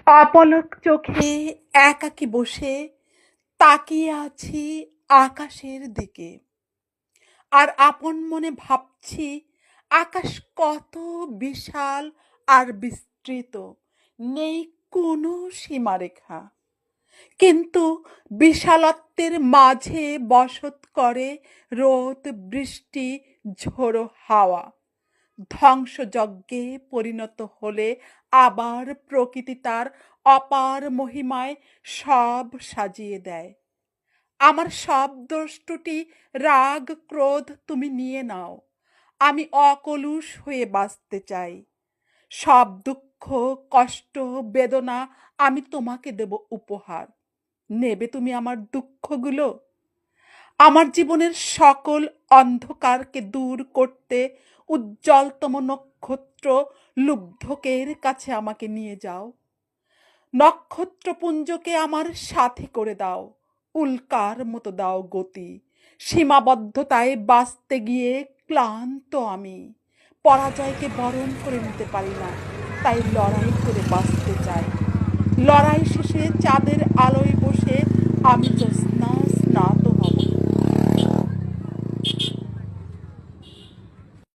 অপলক চোখে একাকী বসে তাকিয়ে আছি আকাশের দিকে, আর আপন মনে ভাবছি আকাশ কত বিশাল আর বিস্তৃত, নেই কোনো সীমারেখা। কিন্তু বিশালত্বের মাঝে বসত করে রোদ, বৃষ্টি, ঝোড়ো হাওয়া। ধ্বংসযজ্ঞে পরিণত হলে আবার প্রকৃতি তার অপার মহিমায় সব সাজিয়ে দেয়। আমার সব দোষ ত্রুটি, রাগ, ক্রোধ তুমি নিয়ে নাও। আমি অকলুষ হয়ে বাঁচতে চাই। সব দুঃখ, কষ্ট, বেদনা আমি তোমাকে দেব উপহার। নেবে তুমি আমার দুঃখগুলো? আমার জীবনের সকল অন্ধকারকে দূর করতে উজ্জ্বলতম নক্ষত্র লুব্ধকের কাছে আমাকে নিয়ে যাও। নক্ষত্রপুঞ্জকে আমার সাথী করে দাও। উল্কার মতো দাও গতি। সীমাবদ্ধতায় বাঁচতে গিয়ে ক্লান্ত আমি। পরাজয়কে বরণ করে নিতে পারি না, তাই লড়াই করে বাঁচতে চাই। লড়াই শেষে চাঁদের আলোয় বসে